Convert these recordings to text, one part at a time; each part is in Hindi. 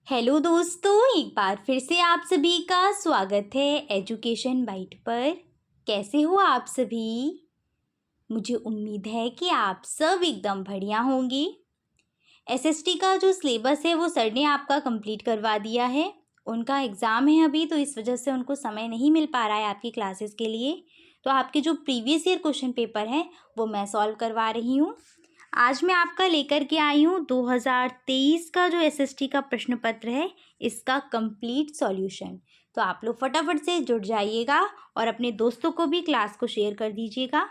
हेलो दोस्तों, एक बार फिर से आप सभी का स्वागत है एजुकेशन बाइट पर। कैसे हो आप सभी? मुझे उम्मीद है कि आप सब एकदम बढ़िया होंगे। एसएसटी का जो सिलेबस है वो सर ने आपका कंप्लीट करवा दिया है। उनका एग्ज़ाम है अभी, तो इस वजह से उनको समय नहीं मिल पा रहा है आपकी क्लासेस के लिए। तो आपके जो प्रीवियस ईयर क्वेश्चन पेपर हैं वो मैं सॉल्व करवा रही हूँ। आज मैं आपका लेकर के आई हूँ 2023 का जो एसएसटी का प्रश्न पत्र है, इसका कंप्लीट सॉल्यूशन। तो आप लोग फटाफट से जुड़ जाइएगा और अपने दोस्तों को भी क्लास को शेयर कर दीजिएगा।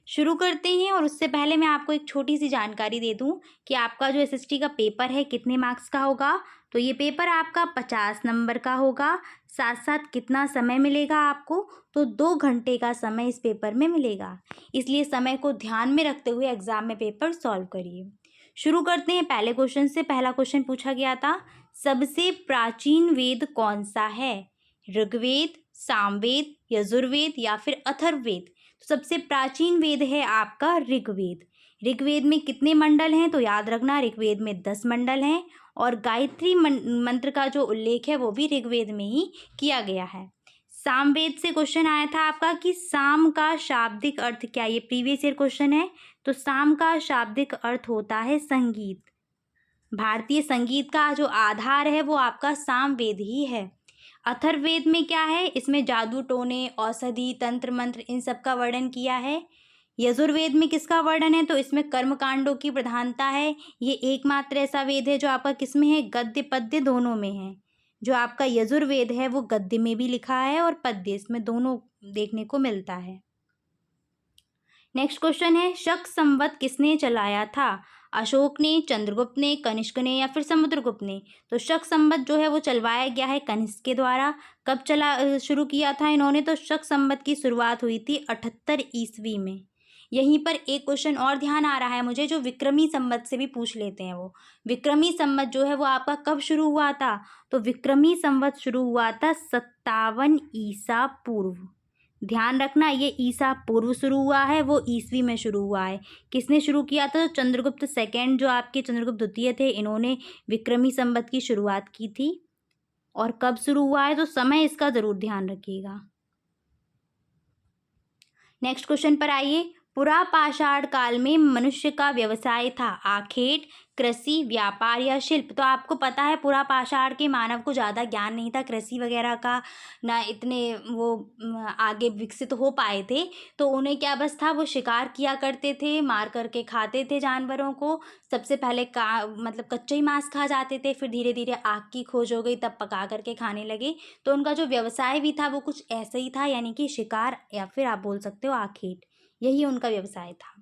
शुरू करते हैं, और उससे पहले मैं आपको एक छोटी सी जानकारी दे दूं कि आपका जो एसएसटी का पेपर है कितने मार्क्स का होगा। तो ये पेपर आपका 50 नंबर का होगा। साथ साथ कितना समय मिलेगा आपको, तो 2 घंटे का समय इस पेपर में मिलेगा। इसलिए समय को ध्यान में रखते हुए एग्जाम में पेपर सॉल्व करिए। शुरू करते हैं पहले क्वेश्चन से। पहला क्वेश्चन पूछा गया था, सबसे प्राचीन वेद कौन सा है? ऋग्वेद, सामवेद, यजुर्वेद या फिर अथर्ववेद? तो सबसे प्राचीन वेद है आपका ऋग्वेद। ऋग्वेद में कितने मंडल हैं? तो याद रखना, ऋग्वेद में 10 मंडल हैं। और गायत्री मंत्र का जो उल्लेख है वो भी ऋग्वेद में ही किया गया है। सामवेद से क्वेश्चन आया था आपका कि साम का शाब्दिक अर्थ क्या? ये प्रीवियस ईयर क्वेश्चन है। तो साम का शाब्दिक अर्थ होता है संगीत। भारतीय संगीत का जो आधार है वो आपका सामवेद ही है। अथर्ववेद में क्या है? इसमें जादू टोने, औषधि, तंत्र मंत्र, इन सब का वर्णन किया है। यजुर्वेद में किसका वर्णन है? तो इसमें कर्म कांडों की प्रधानता है। ये एकमात्र ऐसा वेद है जो आपका किसमें है? गद्य पद्य दोनों में है। जो आपका यजुर्वेद है वो गद्य में भी लिखा है और पद्य, इसमें दोनों देखने को मिलता है। नेक्स्ट क्वेश्चन है, शक संवत किसने चलाया था? अशोक ने, चंद्रगुप्त ने, कनिष्क ने या फिर समुद्रगुप्त ने? तो शक संवत जो है वो चलवाया गया है कनिष्क के द्वारा। कब शुरू किया था इन्होंने? तो शक संवत की शुरुआत हुई थी 78 ईस्वी में। यहीं पर एक क्वेश्चन और ध्यान आ रहा है मुझे, जो विक्रमी संवत से भी पूछ लेते हैं। वो विक्रमी संवत जो है वो आपका कब शुरू हुआ था? तो विक्रमी संवत शुरू हुआ था 57 ईसा पूर्व। ध्यान रखना, ये ईसा पूर्व शुरू हुआ है, वो ईस्वी में शुरू हुआ है। किसने शुरू किया था? तो चंद्रगुप्त सेकेंड, जो आपके चंद्रगुप्त द्वितीय थे, इन्होंने विक्रमी संवत की शुरुआत की थी। और कब शुरू हुआ है? तो समय इसका जरूर ध्यान रखिएगा। नेक्स्ट क्वेश्चन पर आइए। पुरा पाषाण काल में मनुष्य का व्यवसाय था आखेट, कृषि, व्यापार या शिल्प? तो आपको पता है पुरा पाषाण के मानव को ज़्यादा ज्ञान नहीं था कृषि वगैरह का, ना इतने वो आगे विकसित हो पाए थे। तो उन्हें क्या बस था, वो शिकार किया करते थे, मार करके खाते थे जानवरों को। सबसे पहले मतलब कच्चे ही मांस खा जाते थे, फिर धीरे धीरे आग की खोज हो गई, तब पका करके खाने लगे। तो उनका जो व्यवसाय भी था वो कुछ ऐसा ही था, यानी कि शिकार या फिर आप बोल सकते हो आखेट, यही उनका व्यवसाय था।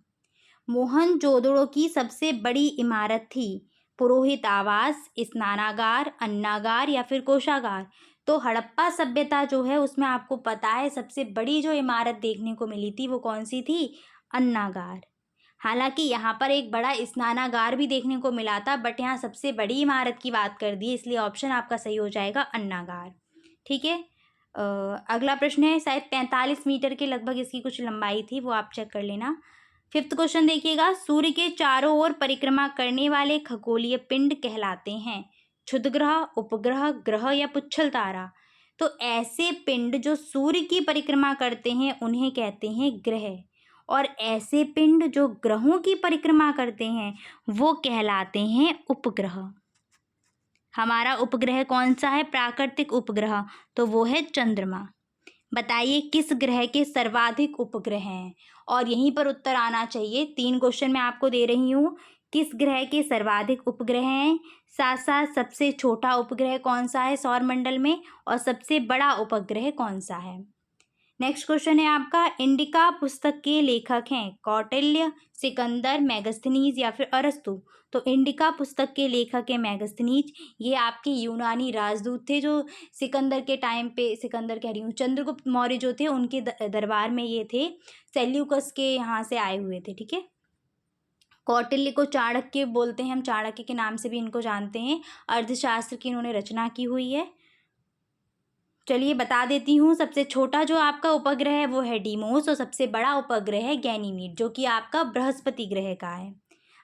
मोहनजोदड़ो की सबसे बड़ी इमारत थी पुरोहित आवास, स्नानागार, अन्नागार या फिर कोषागार? तो हड़प्पा सभ्यता जो है उसमें आपको पता है सबसे बड़ी जो इमारत देखने को मिली थी वो कौन सी थी? अन्नागार। हालांकि यहाँ पर एक बड़ा स्नानागार भी देखने को मिला था, बट यहाँ सबसे बड़ी इमारत की बात कर दी, इसलिए ऑप्शन आपका सही हो जाएगा अन्नागार। ठीक है। अगला प्रश्न है, शायद 45 मीटर के लगभग इसकी कुछ लंबाई थी, वो आप चेक कर लेना। फिफ्थ क्वेश्चन देखिएगा, सूर्य के चारों ओर परिक्रमा करने वाले खगोलीय पिंड कहलाते हैं क्षुद्र ग्रह, उपग्रह, ग्रह या पुच्छल तारा? तो ऐसे पिंड जो सूर्य की परिक्रमा करते हैं उन्हें कहते हैं ग्रह, और ऐसे पिंड जो ग्रहों की परिक्रमा करते हैं वो कहलाते हैं उपग्रह। हमारा उपग्रह कौन सा है? प्राकृतिक उपग्रह, तो वो है चंद्रमा। बताइए किस ग्रह के सर्वाधिक उपग्रह हैं? और यहीं पर उत्तर आना चाहिए। 3 क्वेश्चन मैं आपको दे रही हूँ। किस ग्रह के सर्वाधिक उपग्रह हैं, साथ साथ सबसे छोटा उपग्रह कौन सा है सौरमंडल में, और सबसे बड़ा उपग्रह कौन सा है? नेक्स्ट क्वेश्चन है आपका, इंडिका पुस्तक के लेखक हैं कौटिल्य, सिकंदर, मेगास्थनीज या फिर अरस्तु? तो इंडिका पुस्तक के लेखक है मेगास्थनीज। ये आपके यूनानी राजदूत थे जो सिकंदर के टाइम पे, सिकंदर कह रही हूँ, चंद्रगुप्त मौर्य जो थे उनके दरबार में ये थे, सेल्यूकस के यहाँ से आए हुए थे। ठीक है। कौटिल्य को चाणक्य बोलते हैं, हम चाणक्य के नाम से भी इनको जानते हैं। अर्थशास्त्र की इन्होंने रचना की हुई है। चलिए बता देती हूँ, सबसे छोटा जो आपका उपग्रह है वो है डीमोस, और सबसे बड़ा उपग्रह है गैनीमीड, जो कि आपका बृहस्पति ग्रह का है।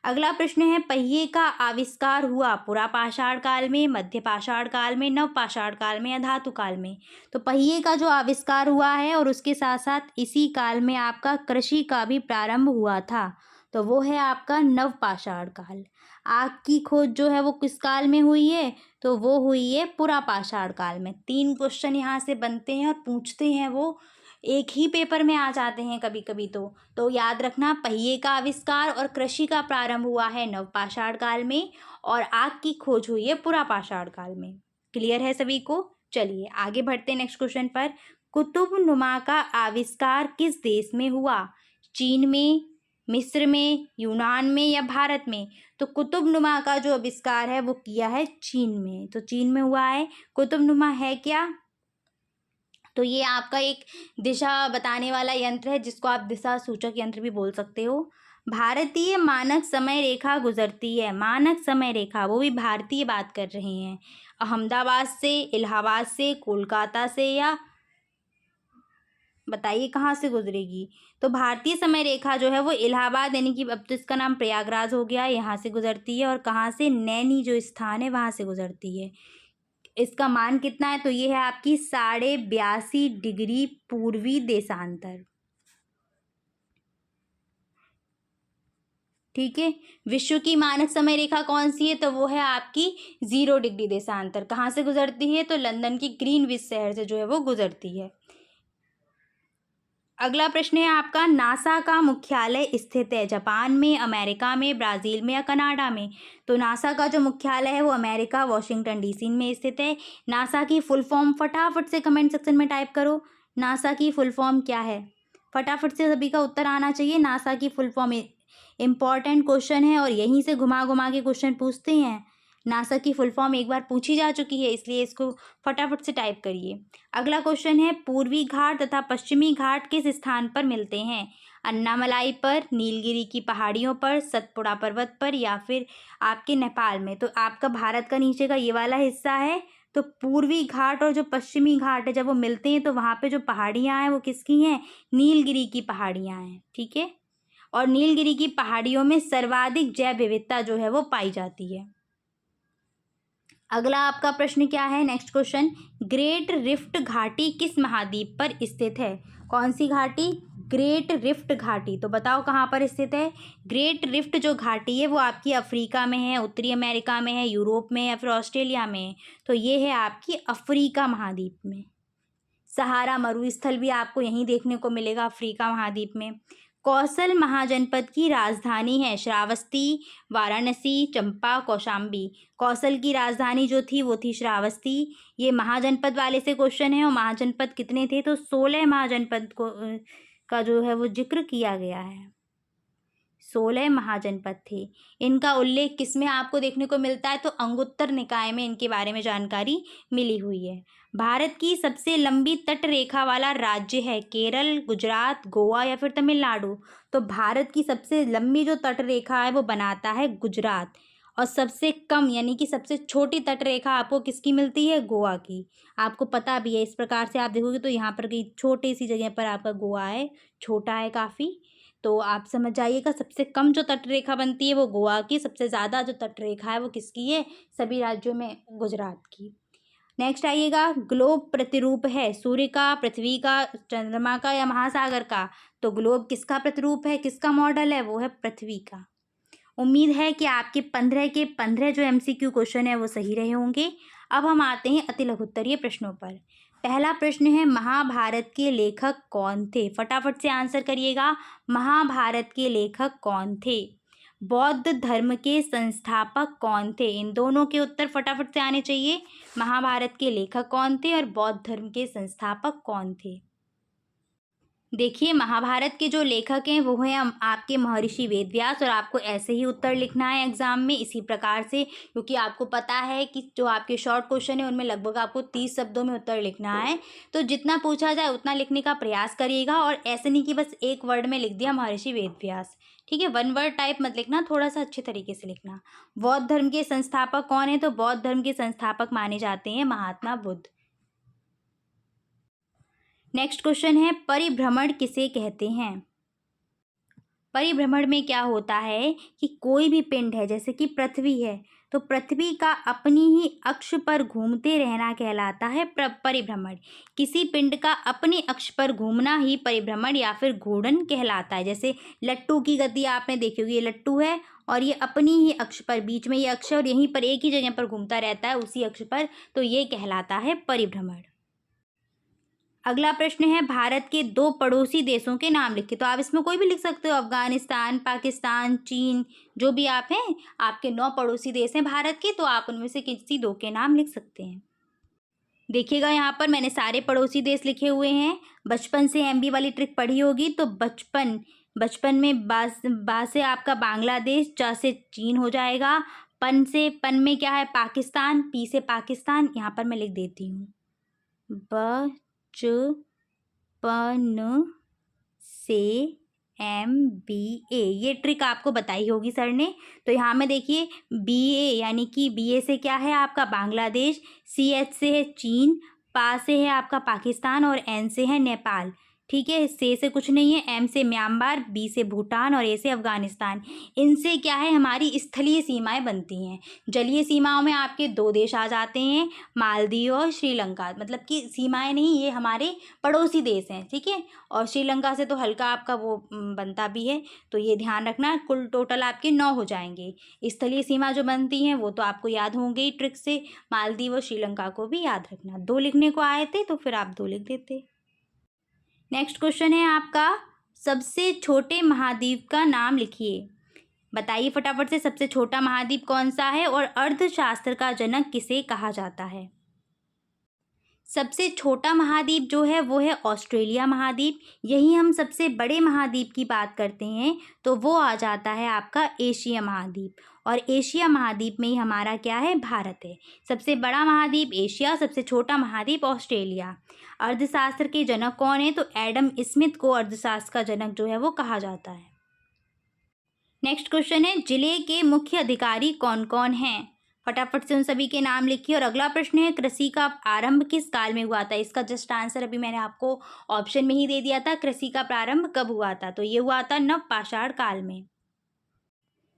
अगला प्रश्न है, पहिए का आविष्कार हुआ पुरा पाषाण काल में, मध्य पाषाण काल में, नव पाषाण काल में या धातु काल में? तो पहिए का जो आविष्कार हुआ है और उसके साथ साथ इसी काल में आपका कृषि का भी प्रारंभ हुआ था, तो वो है आपका नव पाषाण काल। आग की खोज जो है वो किस काल में हुई है? तो वो हुई है पुरा पाषाण काल में। 3 क्वेश्चन यहाँ से बनते हैं और पूछते हैं, वो एक ही पेपर में आ जाते हैं कभी कभी। तो याद रखना, पहिए का आविष्कार और कृषि का प्रारंभ हुआ है नव पाषाण काल में और आग की खोज हुई है पुरा पाषाण काल में। क्लियर है सभी को? चलिए आगे बढ़ते हैं नेक्स्ट क्वेश्चन पर। कुतुबनुमा का आविष्कार किस देश में हुआ? चीन में, मिस्र में, यूनान में या भारत में? तो कुतुबनुमा का जो आविष्कार है वो किया है चीन में। तो चीन में हुआ है। कुतुबनुमा है क्या? तो ये आपका एक दिशा बताने वाला यंत्र है, जिसको आप दिशा सूचक यंत्र भी बोल सकते हो। भारतीय मानक समय रेखा गुजरती है। मानक समय रेखा, वो भी भारतीय बात कर रहे हैं। अहमदाबाद से, इलाहाबाद से, कोलकाता से या बताइए कहाँ से गुजरेगी? तो भारतीय समय रेखा जो है वो इलाहाबाद, यानी कि अब तो इसका नाम प्रयागराज हो गया, यहाँ से गुजरती है। और कहाँ से? नैनी जो स्थान है वहाँ से गुजरती है। इसका मान कितना है? तो ये है आपकी 82.5 डिग्री पूर्वी देशांतर। ठीक है। विश्व की मानक समय रेखा कौन सी है? तो वो है आपकी 0 डिग्री देशांतर। कहाँ से गुजरती है? तो लंदन की ग्रीनविच शहर से जो है वो गुजरती है। अगला प्रश्न है आपका, नासा का मुख्यालय स्थित है जापान में, अमेरिका में, ब्राज़ील में या कनाडा में? तो नासा का जो मुख्यालय है वो अमेरिका, वॉशिंगटन डीसी में स्थित है। नासा की फुल फॉर्म फटाफट से कमेंट सेक्शन में टाइप करो। नासा की फुल फॉर्म क्या है? फटाफट से सभी का उत्तर आना चाहिए। नासा की फुल फॉर्म इम्पॉर्टेंट क्वेश्चन है और यहीं से घुमा घुमा के क्वेश्चन पूछते हैं। नासा की फुल फॉर्म एक बार पूछी जा चुकी है, इसलिए इसको फटाफट से टाइप करिए। अगला क्वेश्चन है, पूर्वी घाट तथा पश्चिमी घाट किस स्थान पर मिलते हैं? अन्नामलाई पर, नीलगिरी की पहाड़ियों पर, सतपुड़ा पर्वत पर या फिर आपके नेपाल में? तो आपका भारत का नीचे का ये वाला हिस्सा है। तो पूर्वी घाट और जो पश्चिमी घाट है, जब वो मिलते हैं तो वहाँ पे जो पहाड़ियाँ हैं वो किसकी हैं? नीलगिरी की पहाड़ियाँ हैं। ठीक है। और नीलगिरी की पहाड़ियों में सर्वाधिक जैव विविधता जो है वो पाई जाती है। अगला आपका प्रश्न क्या है? नेक्स्ट क्वेश्चन, ग्रेट रिफ्ट घाटी किस महाद्वीप पर स्थित है? कौन सी घाटी? ग्रेट रिफ्ट घाटी। तो बताओ कहाँ पर स्थित है? ग्रेट रिफ्ट जो घाटी है वो आपकी अफ्रीका में है, उत्तरी अमेरिका में है, यूरोप में या फिर ऑस्ट्रेलिया में है? तो ये है आपकी अफ्रीका महाद्वीप में। सहारा मरुस्थल भी आपको यहीं देखने को मिलेगा, अफ्रीका महाद्वीप में। कौशल महाजनपद की राजधानी है श्रावस्ती, वाराणसी, चंपा, कौशाम्बी? कौशल की राजधानी जो थी वो थी श्रावस्ती। ये महाजनपद वाले से क्वेश्चन है। और महाजनपद कितने थे? तो 16 महाजनपद को का जो है वो जिक्र किया गया है। 16 महाजनपद थे। इनका उल्लेख किसमें आपको देखने को मिलता है? तो अंगुत्तर निकाय में इनके बारे में जानकारी मिली हुई है। भारत की सबसे लंबी तट रेखा वाला राज्य है केरल, गुजरात, गोवा या फिर तमिलनाडु? तो भारत की सबसे लंबी जो तट रेखा है वो बनाता है गुजरात। और सबसे कम यानी कि सबसे छोटी तट रेखा आपको किसकी मिलती है? गोवा की। आपको पता भी है, इस प्रकार से आप देखोगे तो यहाँ पर कई छोटी सी जगह पर आपका गोवा है, छोटा है काफ़ी। तो आप समझ जाइएगा, सबसे कम जो तटरेखा बनती है वो गोवा की, सबसे ज़्यादा जो तटरेखा है वो किसकी है? सभी राज्यों में गुजरात की। नेक्स्ट आइएगा, ग्लोब प्रतिरूप है सूर्य का, पृथ्वी का, चंद्रमा का या महासागर का? तो ग्लोब किसका प्रतिरूप है, किसका मॉडल है? वो है पृथ्वी का। उम्मीद है कि आपके 15 के 15 जो MCQ क्वेश्चन है वो सही रहे होंगे। अब हम आते हैं अति लघुत्तरीय प्रश्नों पर। पहला प्रश्न है, महाभारत के लेखक कौन थे? फटाफट से आंसर करिएगा। महाभारत के लेखक कौन थे? बौद्ध धर्म के संस्थापक कौन थे? इन दोनों के उत्तर फटाफट से आने चाहिए। महाभारत के लेखक कौन थे और बौद्ध धर्म के संस्थापक कौन थे? देखिए, महाभारत के जो लेखक हैं वो हैं आपके महर्षि वेदव्यास। और आपको ऐसे ही उत्तर लिखना है एग्जाम में इसी प्रकार से, क्योंकि आपको पता है कि जो आपके शॉर्ट क्वेश्चन है उनमें लगभग आपको 30 शब्दों में उत्तर लिखना है। तो जितना पूछा जाए उतना लिखने का प्रयास करिएगा। और ऐसे नहीं कि बस एक वर्ड में लिख दिया महर्षि वेदव्यास। ठीक है, वन वर्ड टाइप मत लिखना, थोड़ा सा अच्छे तरीके से लिखना। बौद्ध धर्म के संस्थापक कौन है? तो बौद्ध धर्म के संस्थापक माने जाते हैं महात्मा बुद्ध। नेक्स्ट क्वेश्चन है, परिभ्रमण किसे कहते हैं? परिभ्रमण में क्या होता है कि कोई भी पिंड है, जैसे कि पृथ्वी है, तो पृथ्वी का अपनी ही अक्ष पर घूमते रहना कहलाता है परिभ्रमण। किसी पिंड का अपने अक्ष पर घूमना ही परिभ्रमण या फिर घूर्णन कहलाता है। जैसे लट्टू की गति आपने देखी होगी, ये लट्टू है और ये अपनी ही अक्ष पर, बीच में ये अक्ष है और यहीं पर एक ही जगह पर घूमता रहता है उसी अक्ष पर, तो ये कहलाता है परिभ्रमण। अगला प्रश्न है, भारत के 2 पड़ोसी देशों के नाम लिखिए। तो आप इसमें कोई भी लिख सकते हो, अफगानिस्तान, पाकिस्तान, चीन, जो भी आप हैं। आपके 9 पड़ोसी देश हैं भारत के, तो आप उनमें से किसी 2 के नाम लिख सकते हैं। देखिएगा यहाँ पर मैंने सारे पड़ोसी देश लिखे हुए हैं। बचपन से एमबी वाली ट्रिक पढ़ी होगी, तो बचपन में बा से आपका बांग्लादेश, च से चीन हो जाएगा, पन में क्या है, पाकिस्तान, पी से पाकिस्तान, यहाँ पर मैं लिख देती हूँ बचपन से MBA, ये ट्रिक आपको बताई होगी सर ने। तो यहाँ में देखिए BA यानी कि BA से क्या है आपका बांग्लादेश, CH से है चीन, पा से है आपका पाकिस्तान और N से है नेपाल। ठीक है, से कुछ नहीं है, M से म्यांमार, B से भूटान और A से अफगानिस्तान। इनसे क्या है, हमारी स्थलीय सीमाएं बनती हैं। जलीय सीमाओं में आपके 2 देश आ जाते हैं, मालदीव और श्रीलंका। मतलब कि सीमाएं नहीं, ये हमारे पड़ोसी देश हैं। ठीक है, और श्रीलंका से तो हल्का आपका वो बनता भी है, तो ये ध्यान रखना। कुल टोटल आपके 9 हो जाएंगे। स्थलीय सीमा जो बनती हैं वो तो आपको याद होंगे ही ट्रिक से। मालदीव और श्रीलंका को भी याद रखना। 2 लिखने को आए थे तो फिर आप 2 लिख देते। नेक्स्ट क्वेश्चन है आपका, सबसे छोटे महाद्वीप का नाम लिखिए। बताइए फटाफट से, सबसे छोटा महाद्वीप कौन सा है और अर्थशास्त्र का जनक किसे कहा जाता है। सबसे छोटा महाद्वीप जो है वो है ऑस्ट्रेलिया महाद्वीप। यही हम सबसे बड़े महाद्वीप की बात करते हैं तो वो आ जाता है आपका एशिया महाद्वीप, और एशिया महाद्वीप में ही हमारा क्या है, भारत है। सबसे बड़ा महाद्वीप एशिया, सबसे छोटा महाद्वीप ऑस्ट्रेलिया। अर्थशास्त्र के जनक कौन है, तो एडम स्मिथ को अर्थशास्त्र का जनक जो है वो कहा जाता है। नेक्स्ट क्वेश्चन है, जिले के मुख्य अधिकारी कौन कौन हैं। फटाफट से उन सभी के नाम लिखिए। और अगला प्रश्न है, कृषि का आरंभ किस काल में हुआ था। इसका जस्ट आंसर अभी मैंने आपको ऑप्शन में ही दे दिया था, कृषि का प्रारंभ कब हुआ था, तो ये हुआ था नवपाषाण काल में।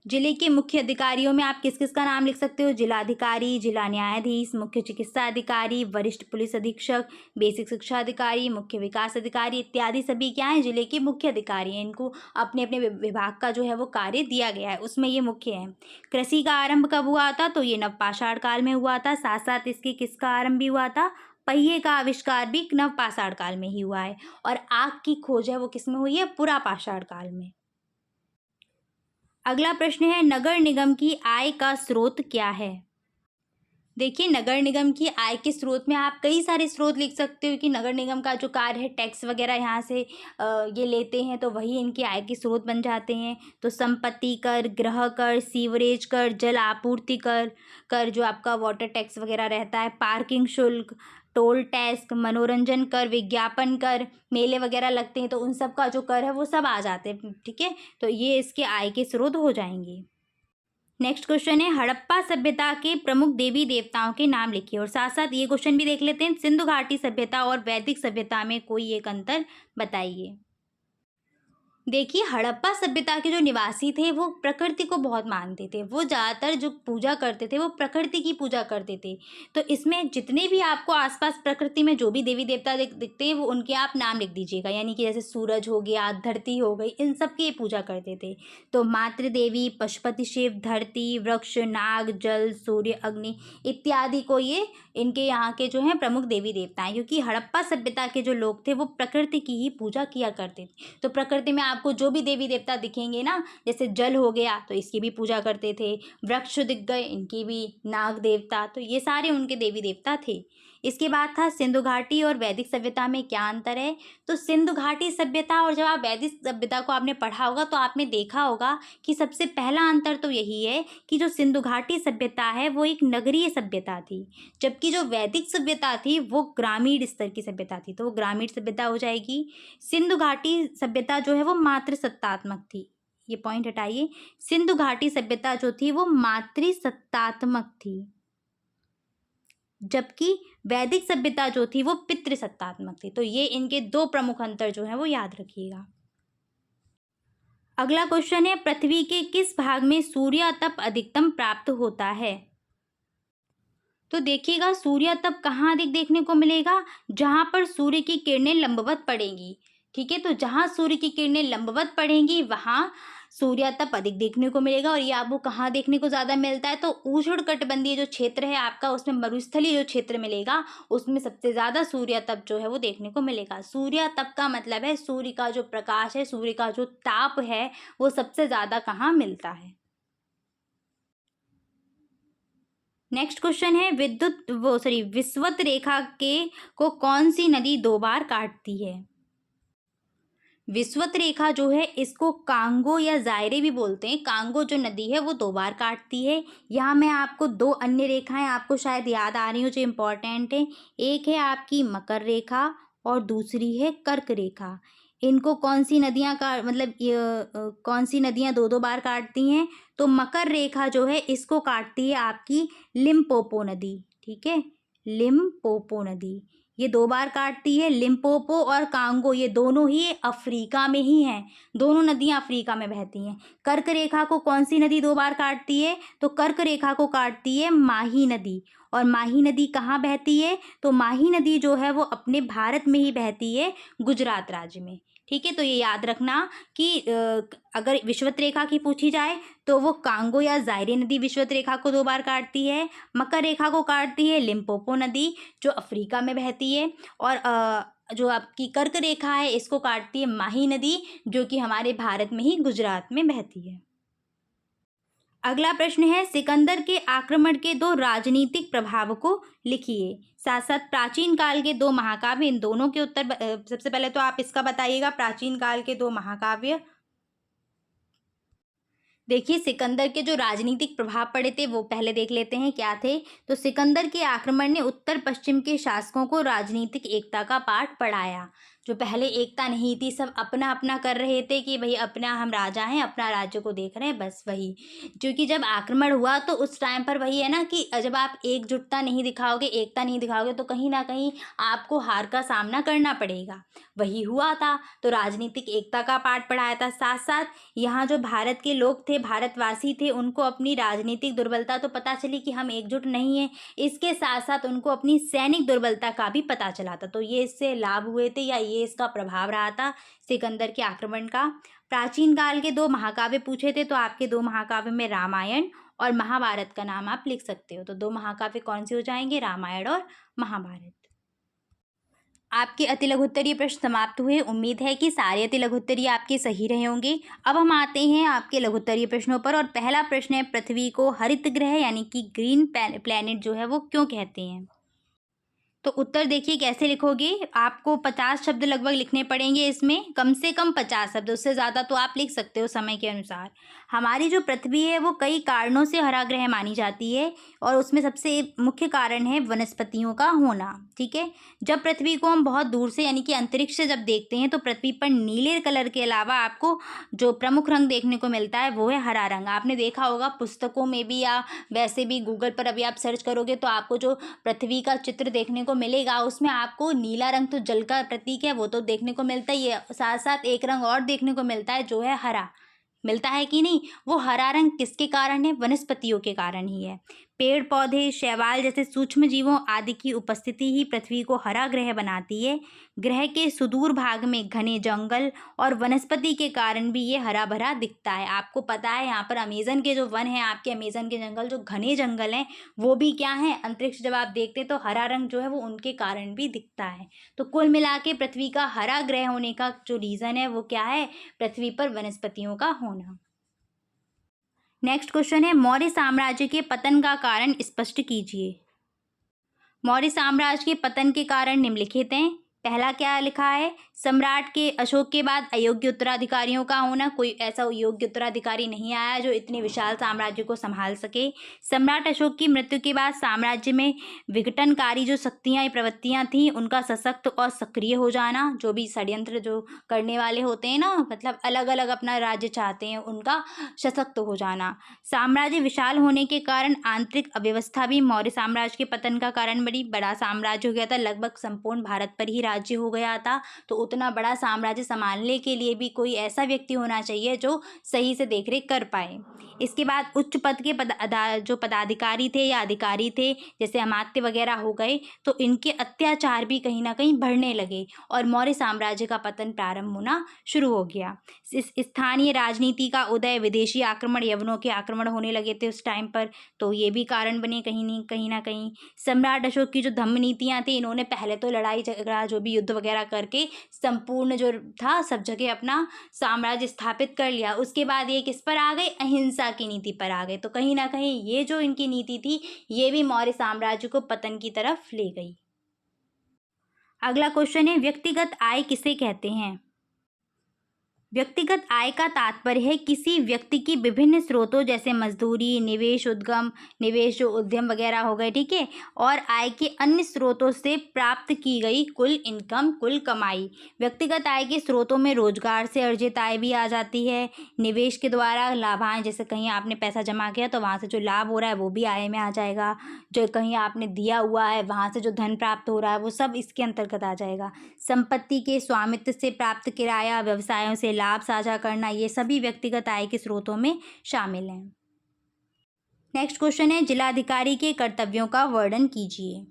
जिले के मुख्य अधिकारियों में आप किस किस का नाम लिख सकते हो, जिलाधिकारी, जिला न्यायाधीश, मुख्य चिकित्सा अधिकारी, वरिष्ठ पुलिस अधीक्षक, बेसिक शिक्षा अधिकारी, मुख्य विकास अधिकारी इत्यादि सभी क्या हैं, जिले के मुख्य अधिकारी हैं। इनको अपने अपने विभाग का जो है वो कार्य दिया गया है, उसमें ये मुख्य है। कृषि का आरंभ कब हुआ था, तो ये नवपाषाण काल में हुआ था। साथ साथ इसके किसका आरंभ भी हुआ था, पहिए का आविष्कार भी नवपाषाण काल में ही हुआ है। और आग की खोज है वो किसमें हुई है, पुरापाषाण काल में। अगला प्रश्न है, नगर निगम की आय का स्रोत क्या है। देखिए, नगर निगम की आय के स्रोत में आप कई सारे स्रोत लिख सकते हो कि नगर निगम का जो कार्य है, टैक्स वगैरह यहाँ से ये लेते हैं तो वही इनकी आय के स्रोत बन जाते हैं। तो संपत्ति कर, गृह कर, सीवरेज कर, जल आपूर्ति कर जो आपका वाटर टैक्स वगैरह रहता है, पार्किंग शुल्क, टोल टैक्स, मनोरंजन कर, विज्ञापन कर, मेले वगैरह लगते हैं तो उन सब का जो कर है वो सब आ जाते हैं। ठीक है, तो ये इसके आय के स्रोत हो जाएंगे। नेक्स्ट क्वेश्चन है, हड़प्पा सभ्यता के प्रमुख देवी देवताओं के नाम लिखिए। और साथ साथ ये क्वेश्चन भी देख लेते हैं, सिंधु घाटी सभ्यता और वैदिक सभ्यता में कोई एक अंतर बताइए। देखिए, हड़प्पा सभ्यता के जो निवासी थे वो प्रकृति को बहुत मानते थे। वो ज़्यादातर जो पूजा करते थे वो प्रकृति की पूजा करते थे। तो इसमें जितने भी आपको आसपास प्रकृति में जो भी देवी देवता दिखते हैं वो उनके आप नाम लिख दीजिएगा। यानी कि जैसे सूरज हो गया, धरती हो गई, इन सब की पूजा करते थे। तो मातृ देवी, पशुपति शिव, धरती, वृक्ष, नाग, जल, सूर्य, अग्नि इत्यादि को ये इनके यहाँ के जो हैं प्रमुख देवी देवता हैं। क्योंकि हड़प्पा सभ्यता के जो लोग थे वो प्रकृति की ही पूजा किया करते थे। तो प्रकृति में आपको जो भी देवी देवता दिखेंगे ना, जैसे जल हो गया तो इसकी भी पूजा करते थे, वृक्ष दिख गए इनकी भी, नाग देवता, तो ये सारे उनके देवी देवता थे। इसके बाद था सिंधु घाटी और वैदिक सभ्यता में क्या अंतर है। तो सिंधु घाटी सभ्यता और जब आप वैदिक सभ्यता को आपने पढ़ा होगा तो आपने देखा होगा कि सबसे पहला अंतर तो यही है कि जो सिंधु घाटी सभ्यता है वो एक नगरीय सभ्यता थी, जबकि जो वैदिक सभ्यता थी वो ग्रामीण स्तर की सभ्यता थी। तो वो ग्रामीण सभ्यता हो जाएगी। सिंधु घाटी सभ्यता जो है वो मातृसत्तात्मक थी, ये पॉइंट हटाइए। सिंधु घाटी सभ्यता जो थी वो मातृसत्तात्मक थी, जबकि वैदिक सभ्यता जो थी वो पितृसत्तात्मक थी। तो ये इनके 2 प्रमुख अंतर जो है वो याद रखिएगा। अगला क्वेश्चन है, पृथ्वी के किस भाग में सूर्य तप अधिकतम प्राप्त होता है? तो देखिएगा, सूर्य तप कहाँ अधिक देखने को मिलेगा? जहाँ पर सूर्य की किरणें लंबवत पड़ेंगी। ठीक है, तो जहाँ सूर्य की किरणें लंबवत पड़ेंगी वहाँ सूर्य तप अधिक देखने को मिलेगा। और ये आपको कहाँ देखने को ज़्यादा मिलता है? तो उष्णकटिबंधीय जो क्षेत्र है आपका, उसमें मरुस्थलीय जो क्षेत्र मिलेगा, उसमें सबसे ज़्यादा सूर्य तप जो है वो देखने को मिलेगा। सूर्य तप का मतलब है सूर्य का जो प्रकाश है, सूर्य का जो ताप है, वो सबसे ज़्यादा कहाँ मिलता है। नेक्स्ट क्वेश्चन है, विषुवत रेखा के को कौन सी नदी 2 बार काटती है? विषुवत रेखा जो है इसको कांगो या जायरे भी बोलते हैं। कांगो जो नदी है वो 2 बार काटती है। यहाँ मैं आपको 2 अन्य रेखाएं आपको शायद याद आ रही हो जो इम्पोर्टेंट है। एक है आपकी मकर रेखा और दूसरी है कर्क रेखा। इनको कौन सी नदियाँ का मतलब कौन सी नदियाँ 2-2 बार काटती हैं? तो मकर रेखा जो है इसको काटती है आपकी लिम्पोपो नदी। ठीक है, लिम्पोपो नदी ये 2 बार काटती है। लिम्पोपो और कांगो ये दोनों ही अफ्रीका में ही हैं। दोनों नदियाँ अफ्रीका में बहती हैं। कर्क रेखा को कौन सी नदी 2 बार काटती है? तो कर्क रेखा को काटती है माही नदी। और माही नदी कहाँ बहती है? तो माही नदी जो है वो अपने भारत में ही बहती है, गुजरात राज्य में। ठीक है, तो ये याद रखना कि अगर विषुवत रेखा की पूछी जाए तो वो कांगो या जायरे नदी विषुवत रेखा को 2 बार काटती है। मकर रेखा को काटती है लिम्पोपो नदी जो अफ्रीका में बहती है। और जो आपकी कर्क रेखा है इसको काटती है माही नदी जो कि हमारे भारत में ही गुजरात में बहती है। अगला प्रश्न है, सिकंदर के आक्रमण के 2 राजनीतिक प्रभाव को लिखिए। साथ साथ प्राचीन काल के 2 महाकाव्य, इन दोनों के उत्तर सबसे पहले तो आप इसका बताइएगा, प्राचीन काल के 2 महाकाव्य। देखिए, सिकंदर के जो राजनीतिक प्रभाव पड़े थे वो पहले देख लेते हैं क्या थे। तो सिकंदर के आक्रमण ने उत्तर पश्चिम के शासकों को राजनीतिक एकता का पाठ पढ़ाया। जो पहले एकता नहीं थी, सब अपना अपना कर रहे थे कि भाई अपना हम राजा हैं, अपना राज्य को देख रहे हैं, बस वही। क्योंकि जब आक्रमण हुआ तो उस टाइम पर वही है ना कि जब आप एकजुटता नहीं दिखाओगे, एकता नहीं दिखाओगे तो कहीं ना कहीं आपको हार का सामना करना पड़ेगा। वही हुआ था, तो राजनीतिक एकता का पाठ पढ़ाया था। साथ साथ यहाँ जो भारत के लोग थे, भारतवासी थे, उनको अपनी राजनीतिक दुर्बलता तो पता चली कि हम एकजुट नहीं हैं। इसके साथ साथ उनको अपनी सैनिक दुर्बलता का भी पता चला था। तो ये इससे लाभ हुए थे या ये इसका प्रभाव रहा था सिकंदर के आक्रमण का। प्राचीन काल के 2 महाकाव्य पूछे थे, तो आपके 2 महाकाव्य में रामायण और महाभारत का नाम आप लिख सकते हो। तो 2 महाकाव्य कौन से हो जाएंगे? रामायण और महाभारत। आपके अति लघुत्तरीय प्रश्न समाप्त हुए। उम्मीद है कि सारे अति लघुत्तरीय आपके सही रहे होंगे। अब हम आते हैं आपके लघुत्तरीय प्रश्नों पर। और पहला प्रश्न है, पृथ्वी को हरित ग्रह यानी कि ग्रीन प्लैनेट जो है वो क्यों कहते हैं? तो उत्तर देखिए कैसे लिखोगे। आपको 50 शब्द लगभग लिखने पड़ेंगे इसमें, कम से कम 50 शब्द, उससे ज़्यादा तो आप लिख सकते हो समय के अनुसार। हमारी जो पृथ्वी है वो कई कारणों से हरा ग्रह मानी जाती है और उसमें सबसे मुख्य कारण है वनस्पतियों का होना। ठीक है, जब पृथ्वी को हम बहुत दूर से यानी कि अंतरिक्ष से जब देखते हैं तो पृथ्वी पर नीले कलर के अलावा आपको जो प्रमुख रंग देखने को मिलता है वो है हरा रंग। आपने देखा होगा पुस्तकों में भी या वैसे भी गूगल पर अभी आप सर्च करोगे तो आपको जो पृथ्वी का चित्र देखने को मिलेगा उसमें आपको नीला रंग तो जल का प्रतीक है वो तो देखने को मिलता ही है, साथ साथ एक रंग और देखने को मिलता है जो है हरा। मिलता है कि नहीं? वो हरा रंग किसके कारण है? वनस्पतियों के कारण ही है। पेड़ पौधे, शैवाल जैसे सूक्ष्म जीवों आदि की उपस्थिति ही पृथ्वी को हरा ग्रह बनाती है। ग्रह के सुदूर भाग में घने जंगल और वनस्पति के कारण भी ये हरा भरा दिखता है। आपको पता है यहाँ पर अमेज़न के जो वन हैं, आपके अमेज़न के जंगल जो घने जंगल हैं वो भी क्या हैं? अंतरिक्ष जब आप देखते हैं तो हरा रंग जो है वो उनके कारण भी दिखता है। तो कुल मिला के पृथ्वी का हरा ग्रह होने का जो रीज़न है वो क्या है? पृथ्वी पर वनस्पतियों का होना। नेक्स्ट क्वेश्चन है, मौर्य साम्राज्य के पतन का कारण स्पष्ट कीजिए। मौर्य साम्राज्य के पतन के कारण निम्नलिखित हैं। पहला क्या लिखा है? सम्राट के अशोक के बाद अयोग्य उत्तराधिकारियों का होना। कोई ऐसा योग्य उत्तराधिकारी नहीं आया जो इतने विशाल साम्राज्य को संभाल सके। सम्राट अशोक की मृत्यु के बाद साम्राज्य में विघटनकारी जो शक्तियाँ या प्रवृत्तियाँ थीं उनका सशक्त और सक्रिय हो जाना। जो भी षड्यंत्र जो करने वाले होते हैं ना, मतलब अलग अलग अपना राज्य चाहते हैं, उनका सशक्त हो जाना। साम्राज्य विशाल होने के कारण आंतरिक अव्यवस्था भी मौर्य साम्राज्य के पतन का कारण बड़ी। बड़ा साम्राज्य हो गया था, लगभग संपूर्ण भारत पर ही राज्य हो गया था। तो उतना बड़ा साम्राज्य संभालने के लिए भी कोई ऐसा व्यक्ति होना चाहिए जो सही से देखरेख कर पाए। इसके बाद उच्च पद के जो पदाधिकारी थे या अधिकारी थे, जैसे अमात्य वगैरह हो गए, तो इनके अत्याचार भी कहीं ना कहीं बढ़ने लगे और मौर्य साम्राज्य का पतन प्रारंभ होना शुरू हो गया। इस स्थानीय राजनीति का उदय, विदेशी आक्रमण, यवनों के आक्रमण होने लगे थे उस टाइम पर, तो ये भी कारण बने कहीं ना कहीं। सम्राट अशोक की जो धम्म नीतियाँ थी, इन्होंने पहले तो लड़ाई झगड़ा जो भी युद्ध वगैरह करके संपूर्ण जो था सब जगह अपना साम्राज्य स्थापित कर लिया। उसके बाद ये किस पर आ गए? अहिंसा की नीति पर आ गए। तो कहीं ना कहीं ये जो इनकी नीति थी, ये भी मौर्य साम्राज्य को पतन की तरफ ले गई। अगला क्वेश्चन है, व्यक्तिगत आय किसे कहते हैं? व्यक्तिगत आय का तात्पर्य है किसी व्यक्ति की विभिन्न स्रोतों जैसे मजदूरी, निवेश, उद्गम, निवेश जो उद्यम वगैरह हो गए, ठीक है, और आय के अन्य स्रोतों से प्राप्त की गई कुल इनकम, कुल कमाई। व्यक्तिगत आय के स्रोतों में रोजगार से अर्जित आय भी आ जाती है, निवेश के द्वारा लाभांश, जैसे कहीं आपने पैसा जमा किया तो वहाँ से जो लाभ हो रहा है वो भी आय में आ जाएगा, जो कहीं आपने दिया हुआ है वहाँ से जो धन प्राप्त हो रहा है वो सब इसके अंतर्गत आ जाएगा। संपत्ति के स्वामित्व से प्राप्त किराया, व्यवसायों से लाभ साझा करना, ये सभी व्यक्तिगत आय के स्रोतों में शामिल हैं। नेक्स्ट क्वेश्चन है, जिलाधिकारी के कर्तव्यों का वर्णन कीजिए।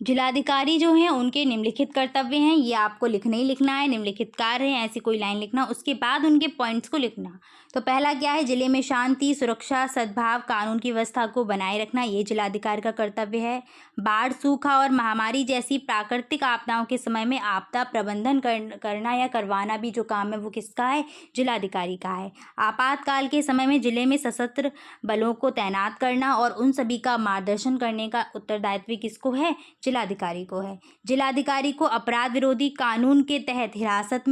जिलाधिकारी जो हैं उनके निम्नलिखित कर्तव्य हैं, ये आपको लिखना ही लिखना है, निम्नलिखित कार्य हैं, ऐसी कोई लाइन लिखना, उसके बाद उनके पॉइंट्स को लिखना। तो पहला क्या है? जिले में शांति, सुरक्षा, सद्भाव, कानून की व्यवस्था को बनाए रखना, ये जिलाधिकारी का कर्तव्य है। बाढ़, सूखा और महामारी जैसी प्राकृतिक आपदाओं के समय में आपदा प्रबंधन करना या करवाना भी जो काम है वो किसका है? जिलाधिकारी का है। आपातकाल के समय में जिले में सशस्त्र बलों को तैनात करना और उन सभी का मार्गदर्शन करने का उत्तरदायित्व किसको है? जिलाधिकारी को है। जिलाधिकारी को अपराध विरोधी कानून के तहत हिरासत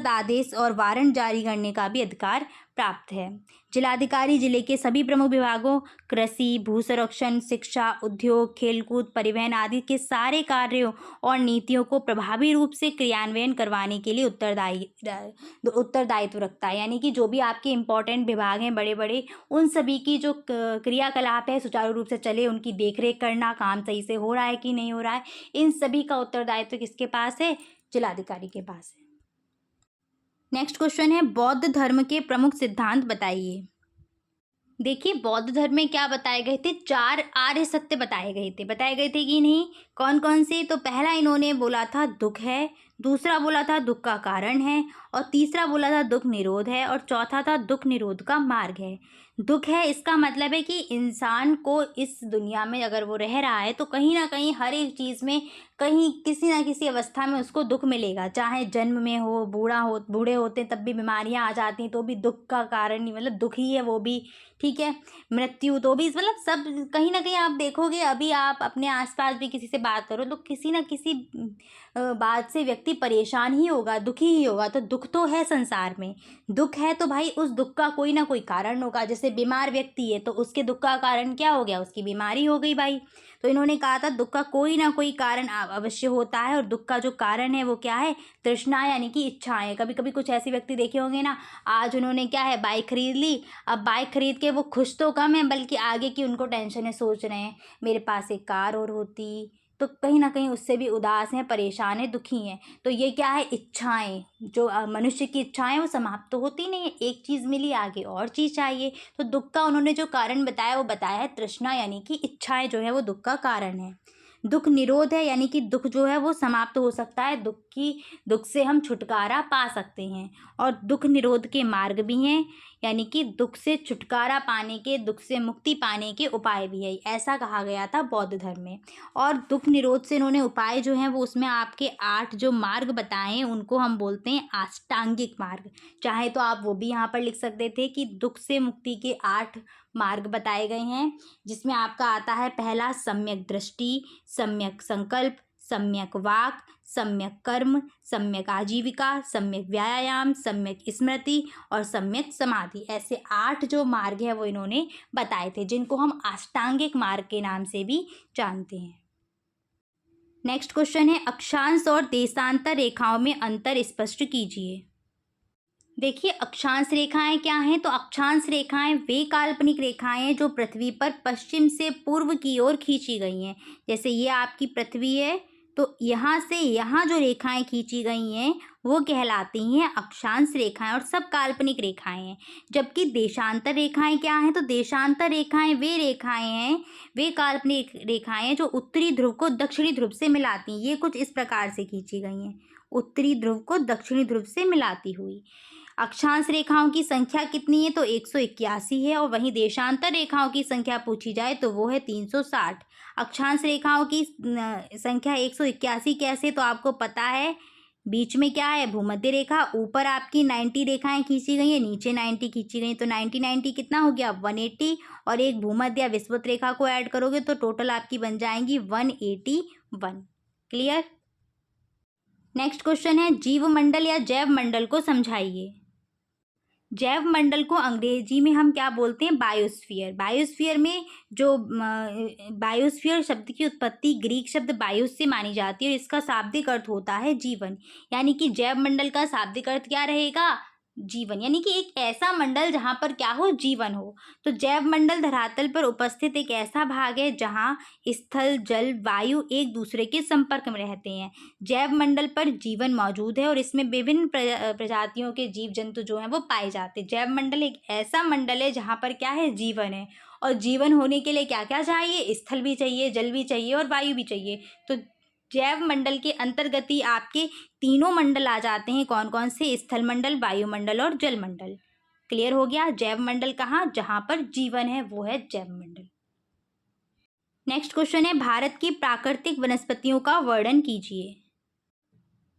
आदेश और वारंट जारी करने का भी अधिकार प्राप्त है। जिलाधिकारी जिले के सभी प्रमुख विभागों, कृषि, भू संरक्षण, शिक्षा, उद्योग, खेलकूद, परिवहन आदि के सारे कार्यों और नीतियों को प्रभावी रूप से क्रियान्वयन करवाने के लिए उत्तरदायित्व रखता है। यानी कि जो भी आपके इम्पोर्टेंट विभाग हैं बड़े बड़े, उन सभी की जो क्रियाकलाप है सुचारू रूप से चले, उनकी देखरेख करना, काम सही से हो रहा है कि नहीं हो रहा है, इन सभी का उत्तरदायित्व किसके पास है? जिलाधिकारी के पास है। नेक्स्ट क्वेश्चन है, बौद्ध धर्म के प्रमुख सिद्धांत बताइए। देखिए, बौद्ध धर्म में क्या बताए गए थे? 4 आर्य सत्य बताए गए थे कि नहीं? कौन कौन से? तो पहला इन्होंने बोला था दुख है, दूसरा बोला था दुख का कारण है, और तीसरा बोला था दुख निरोध है, और चौथा था दुख निरोध का मार्ग है। दुख है, इसका मतलब है कि इंसान को इस दुनिया में अगर वो रह रहा है तो कहीं ना कहीं हर एक चीज़ में कहीं किसी ना किसी अवस्था में उसको दुख मिलेगा, चाहे जन्म में हो, बूढ़े होते तब भी बीमारियां आ जाती हैं तो भी दुख का कारण ही, मतलब दुख ही है वो भी, ठीक है। मृत्यु तो भी, मतलब सब कहीं ना कहीं आप देखोगे, अभी आप अपने आसपास भी किसी से बात करो तो किसी ना किसी बात से व्यक्ति परेशान ही होगा, दुखी ही होगा। तो दुख तो है संसार में, दुख है तो भाई उस दुख का कोई ना कोई कारण होगा। जैसे बीमार व्यक्ति है तो उसके दुख का कारण क्या हो गया? उसकी बीमारी हो गई भाई। तो इन्होंने कहा था दुख का कोई ना कोई कारण अवश्य होता है, और दुख का जो कारण है वो क्या है? तृष्णा, यानी कि इच्छाएं। कभी कभी कुछ ऐसे व्यक्ति देखे होंगे ना, आज उन्होंने क्या है, बाइक खरीद ली, अब बाइक खरीद के वो खुश तो कम है बल्कि आगे की उनको टेंशन है, सोच रहे हैं मेरे पास एक कार और होती, तो कहीं ना कहीं उससे भी उदास हैं, परेशान हैं, दुखी हैं। तो ये क्या है? इच्छाएं, जो मनुष्य की इच्छाएं वो समाप्त तो होती नहीं है, एक चीज़ मिली आगे और चीज़ चाहिए। तो दुख का उन्होंने जो कारण बताया वो बताया है तृष्णा, यानी कि इच्छाएं जो है वो दुख का कारण है। दुख निरोध है, यानी कि दुख जो है वो समाप्त हो सकता है, दुख से हम छुटकारा पा सकते हैं। और दुख निरोध के मार्ग भी हैं, यानी कि दुख से छुटकारा पाने के, दुख से मुक्ति पाने के उपाय भी है, ऐसा कहा गया था बौद्ध धर्म में। और दुख निरोध से इन्होंने उपाय जो हैं वो उसमें आपके 8 जो मार्ग बताए हैं उनको हम बोलते हैं अष्टांगिक मार्ग। चाहे तो आप वो भी यहाँ पर लिख सकते थे कि दुख से मुक्ति के 8 मार्ग बताए गए हैं, जिसमें आपका आता है पहला सम्यक दृष्टि, सम्यक संकल्प, सम्यक वाक, सम्यक कर्म, सम्यक आजीविका, सम्यक व्यायाम, सम्यक स्मृति और सम्यक समाधि। ऐसे 8 जो मार्ग है वो इन्होंने बताए थे, जिनको हम अष्टांगिक मार्ग के नाम से भी जानते हैं। नेक्स्ट क्वेश्चन है, अक्षांश और देशांतर रेखाओं में अंतर स्पष्ट कीजिए। देखिए, अक्षांश रेखाएं क्या हैं? तो अक्षांश रेखाएं वे काल्पनिक रेखाएं हैं जो पृथ्वी पर पश्चिम से पूर्व की ओर खींची गई हैं। जैसे ये आपकी पृथ्वी है, तो यहाँ से यहाँ जो रेखाएं खींची गई हैं वो कहलाती हैं अक्षांश रेखाएं और सब काल्पनिक रेखाएं हैं। जबकि देशांतर रेखाएं क्या हैं? तो देशांतर रेखाएं वे रेखाएं हैं, वे काल्पनिक रेखाएं हैं जो उत्तरी ध्रुव को दक्षिणी ध्रुव से मिलाती हैं। ये कुछ इस प्रकार से खींची गई हैं, उत्तरी ध्रुव को दक्षिणी ध्रुव से मिलाती हुई। अक्षांश रेखाओं की संख्या कितनी है? तो 181 है। और वहीं देशांतर रेखाओं की संख्या पूछी जाए तो वो है 360। अक्षांश रेखाओं की संख्या 181 कैसे? तो आपको पता है बीच में क्या है? भूमध्य रेखा। ऊपर आपकी 90 रेखाएं खींची गई है, नीचे 90 खींची गई, तो 90 कितना हो गया? 180। और एक भूमध्य या विषुवत रेखा को ऐड करोगे तो टोटल आपकी बन जाएंगी 181। क्लियर? नेक्स्ट क्वेश्चन है जीव मंडल या जैव मंडल को समझाइए। जैव मंडल को अंग्रेजी में हम क्या बोलते हैं? बायोस्फीयर। बायोस्फीयर में जो बायोस्फीयर शब्द की उत्पत्ति ग्रीक शब्द बायोस से मानी जाती है और इसका शाब्दिक अर्थ होता है जीवन। यानी कि जैव मंडल का शाब्दिक अर्थ क्या रहेगा? जीवन, यानी कि एक ऐसा मंडल जहाँ पर क्या हो? जीवन हो। तो जैव मंडल धरातल पर उपस्थित एक ऐसा भाग है जहाँ स्थल, जल, वायु एक दूसरे के संपर्क में रहते हैं। जैव मंडल पर जीवन मौजूद है और इसमें विभिन्न प्रजातियों के जीव जंतु जो हैं वो पाए जाते हैं। जैव मंडल एक ऐसा मंडल है जहाँ पर क्या है? जीवन है। और जीवन होने के लिए क्या क्या चाहिए? स्थल भी चाहिए, जल भी चाहिए और वायु भी चाहिए। तो जैव मंडल के अंतर्गत ही आपके तीनों मंडल आ जाते हैं। कौन कौन से? स्थल मंडल, वायुमंडल और जल मंडल। क्लियर हो गया? जैव मंडल कहाँ? जहाँ पर जीवन है वो है जैव मंडल। नेक्स्ट क्वेश्चन है भारत की प्राकृतिक वनस्पतियों का वर्णन कीजिए।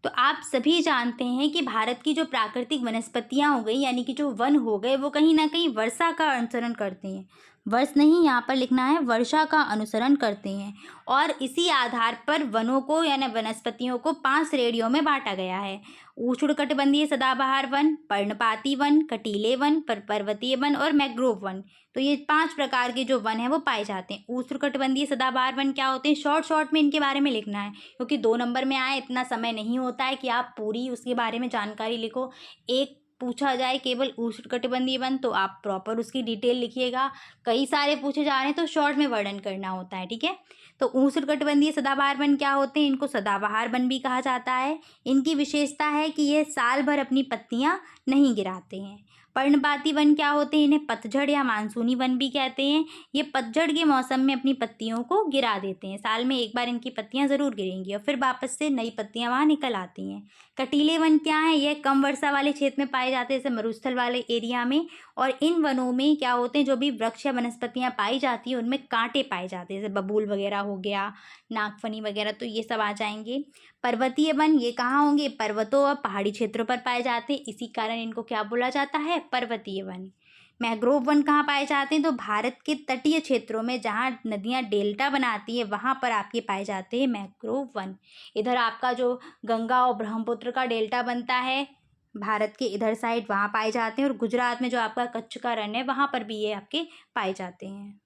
तो आप सभी जानते हैं कि भारत की जो प्राकृतिक वनस्पतियां हो गई, यानी कि जो वन हो गए, वो कहीं ना कहीं वर्षा का अनुसरण करते हैं। वर्ष नहीं, यहाँ पर लिखना है वर्षा का अनुसरण करते हैं। और इसी आधार पर वनों को यानी वनस्पतियों को 5 श्रेणियों में बांटा गया है। उष्णकटिबंधीय सदाबहार वन, पर्णपाती वन, कटीले वन, पर्वतीय वन और मैंग्रोव वन। तो ये 5 प्रकार के जो वन हैं वो पाए जाते हैं। उष्णकटिबंधीय सदाबहार वन क्या होते हैं? शॉर्ट में इनके बारे में लिखना है, क्योंकि 2 नंबर में आए, इतना समय नहीं होता है कि आप पूरी उसके बारे में जानकारी लिखो। एक पूछा जाए केवल उष्णकटिबंधीय वन तो आप प्रॉपर उसकी डिटेल लिखिएगा। कई सारे पूछे जा रहे हैं तो शॉर्ट में वर्णन करना होता है, ठीक है। तो उष्णकटिबंधीय सदाबहार वन क्या होते हैं? इनको सदाबहार वन भी कहा जाता है। इनकी विशेषता है कि ये साल भर अपनी पत्तियां नहीं गिराते हैं। पर्णपाती वन क्या होते हैं? इन्हें पतझड़ या मानसूनी वन भी कहते हैं। ये पतझड़ के मौसम में अपनी पत्तियों को गिरा देते हैं। साल में एक बार इनकी पत्तियां जरूर गिरेंगी और फिर वापस से नई पत्तियां वहां निकल आती हैं। कटीले वन क्या है? यह कम वर्षा वाले क्षेत्र में पाए जाते हैं, जैसे मरुस्थल वाले एरिया में। और इन वनों में क्या होते हैं? जो भी वृक्ष या वनस्पतियां पाई जाती हैं उनमें कांटे पाए जाते हैं, जैसे बबूल वगैरह हो गया, नागफनी वगैरह, तो ये सब आ जाएंगे। पर्वतीय वन ये कहाँ होंगे? पर्वतों और पहाड़ी क्षेत्रों पर पाए जाते हैं, इसी कारण इनको क्या बोला जाता है? पर्वतीय वन। मैंग्रोव वन कहाँ पाए जाते हैं? तो भारत के तटीय क्षेत्रों में जहाँ नदियाँ डेल्टा बनाती है वहाँ पर आपके पाए जाते हैं मैंग्रोव वन। इधर आपका जो गंगा और ब्रह्मपुत्र का डेल्टा बनता है भारत के इधर साइड, वहाँ पाए जाते हैं। और गुजरात में जो आपका कच्छ का रण है वहाँ पर भी ये आपके पाए जाते हैं।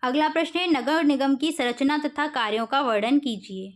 अगला प्रश्न है नगर निगम की संरचना तथा कार्यों का वर्णन कीजिए।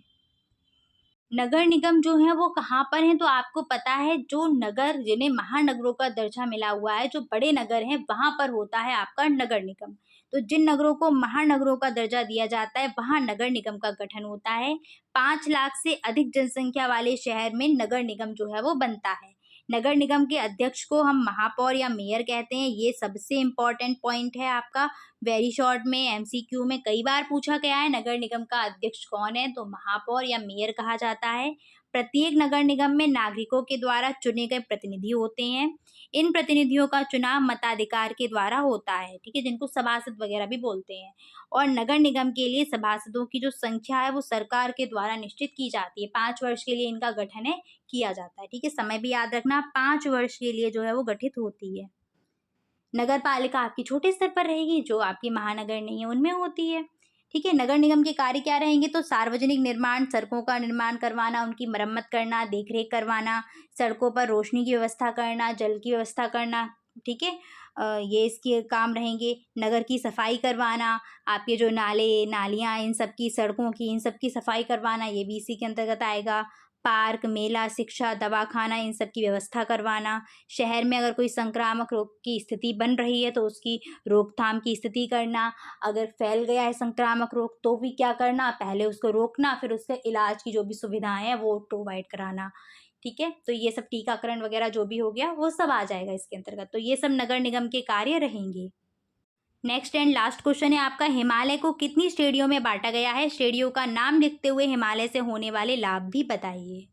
नगर निगम जो है वो कहाँ पर हैं? तो आपको पता है जो नगर जिन्हें महानगरों का दर्जा मिला हुआ है, जो बड़े नगर हैं, वहां पर होता है आपका नगर निगम। तो जिन नगरों को महानगरों का दर्जा दिया जाता है वहां नगर निगम का गठन होता है। 5 लाख से अधिक जनसंख्या वाले शहर में नगर निगम जो है वो बनता है। नगर निगम के अध्यक्ष को हम महापौर या मेयर कहते हैं। ये सबसे इम्पोर्टेंट पॉइंट है आपका। वेरी शॉर्ट में एमसीक्यू में कई बार पूछा गया है नगर निगम का अध्यक्ष कौन है? तो महापौर या मेयर कहा जाता है। प्रत्येक नगर निगम में नागरिकों के द्वारा चुने गए प्रतिनिधि होते हैं। इन प्रतिनिधियों का चुनाव मताधिकार के द्वारा होता है, ठीक है, जिनको सभासद वगैरह भी बोलते हैं। और नगर निगम के लिए सभासदों की जो संख्या है वो सरकार के द्वारा निश्चित की जाती है। 5 वर्ष के लिए इनका गठन है किया जाता है, ठीक है। समय भी याद रखना, 5 वर्ष के लिए जो है वो गठित होती है। नगर पालिका आपकी छोटे स्तर पर रहेगी, जो आपकी महानगर नहीं है उनमें होती है, ठीक है। नगर निगम के कार्य क्या रहेंगे? तो सार्वजनिक निर्माण, सड़कों का निर्माण करवाना, उनकी मरम्मत करना, देखरेख करवाना, सड़कों पर रोशनी की व्यवस्था करना, जल की व्यवस्था करना, ठीक है। ये इसके काम रहेंगे। नगर की सफाई करवाना, आपके जो नाले नालियाँ इन सब की, सड़कों की इन सब की सफाई करवाना, ये भी इसी के अंतर्गत आएगा। पार्क, मेला, शिक्षा, दवाखाना इन सब की व्यवस्था करवाना। शहर में अगर कोई संक्रामक रोग की स्थिति बन रही है तो उसकी रोकथाम की स्थिति करना। अगर फैल गया है संक्रामक रोग तो भी क्या करना, पहले उसको रोकना, फिर उसके इलाज की जो भी सुविधाएं हैं वो प्रोवाइड कराना। ठीक है, तो ये सब टीकाकरण वगैरह जो भी हो गया वो सब आ जाएगा इसके अंतर्गत। तो ये सब नगर निगम के कार्य रहेंगे। नेक्स्ट एंड लास्ट क्वेश्चन है आपका, हिमालय को कितनी श्रेणियों में बांटा गया है? श्रेणियों का नाम लिखते हुए हिमालय से होने वाले लाभ भी बताइए।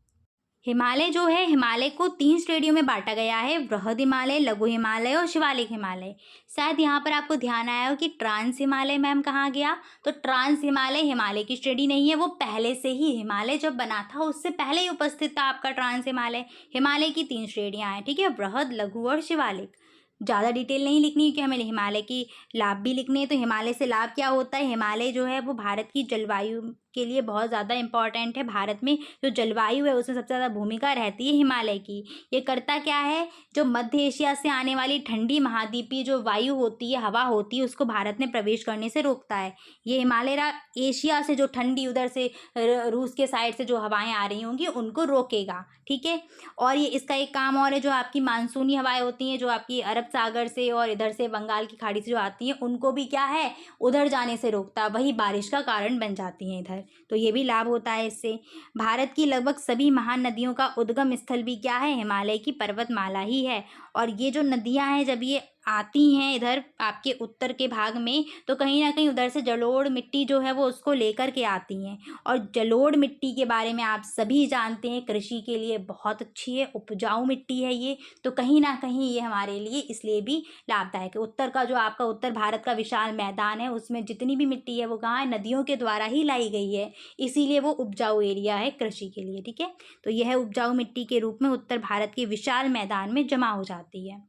हिमालय जो है, हिमालय को 3 श्रेणियों में बांटा गया है, बृहद हिमालय, लघु हिमालय और शिवालिक हिमालय। शायद यहाँ पर आपको ध्यान आया हो कि ट्रांस हिमालय मैम कहाँ गया, तो ट्रांस हिमालय हिमालय की श्रेणी नहीं है, वो पहले से ही हिमालय जब बना था उससे पहले ही उपस्थित था आपका ट्रांस हिमालय। हिमालय की 3 श्रेणियाँ हैं, ठीक है, बृहद, लघु और शिवालिक। ज़्यादा डिटेल नहीं लिखनी है कि हमें हिमालय की लाभ भी लिखने हैं। तो हिमालय से लाभ क्या होता है, हिमालय जो है वो भारत की जलवायु के लिए बहुत ज़्यादा इंपॉर्टेंट है। भारत में जो जलवायु है उसमें सबसे ज़्यादा भूमिका रहती है हिमालय की। ये करता क्या है, जो मध्य एशिया से आने वाली ठंडी महाद्वीपीय जो वायु होती है, हवा होती है, उसको भारत में प्रवेश करने से रोकता है। ये हिमालय एशिया से जो ठंडी उधर से रूस के साइड से जो हवाएं आ रही होंगी उनको रोकेगा। ठीक है, और ये इसका एक काम और है, जो आपकी मानसूनी हवाएं होती हैं जो आपकी अरब सागर से और इधर से बंगाल की खाड़ी से जो आती हैं उनको भी क्या है, उधर जाने से रोकता है, वही बारिश का कारण बन जाती हैं इधर। तो ये भी लाभ होता है इससे। भारत की लगभग सभी महान नदियों का उद्गम स्थल भी क्या है, हिमालय की पर्वतमाला ही है। और ये जो नदियां हैं जब ये आती हैं इधर आपके उत्तर के भाग में, तो कहीं ना कहीं उधर से जलोढ़ मिट्टी जो है वो उसको लेकर के आती हैं। और जलोढ़ मिट्टी के बारे में आप सभी जानते हैं, कृषि के लिए बहुत अच्छी है, उपजाऊ मिट्टी है ये। तो कहीं ना कहीं ये हमारे लिए इसलिए भी लाभदायक है। उत्तर का जो आपका उत्तर भारत का विशाल मैदान है उसमें जितनी भी मिट्टी है वो कहाँ है, नदियों के द्वारा ही लाई गई है, इसीलिए वो उपजाऊ एरिया है कृषि के लिए। ठीक है, तो यह उपजाऊ मिट्टी के रूप में उत्तर भारत के विशाल मैदान में जमा हो जाती है।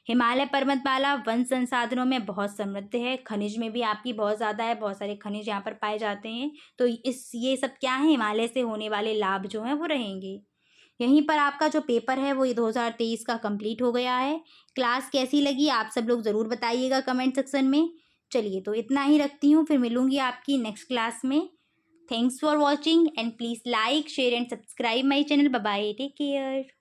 हिमालय पर्वतमाला वन संसाधनों में बहुत समृद्ध है, खनिज में भी आपकी बहुत ज़्यादा है, बहुत सारे खनिज यहाँ पर पाए जाते हैं। तो ये सब क्या है, हिमालय से होने वाले लाभ जो हैं वो रहेंगे। यहीं पर आपका जो पेपर है वो ये 2023 का कंप्लीट हो गया है। क्लास कैसी लगी आप सब लोग ज़रूर बताइएगा कमेंट सेक्शन में। चलिए तो इतना ही रखती हूँ, फिर मिलूँगी आपकी नेक्स्ट क्लास में। Thanks for watching and please like share and subscribe my channel. Bye bye, take care.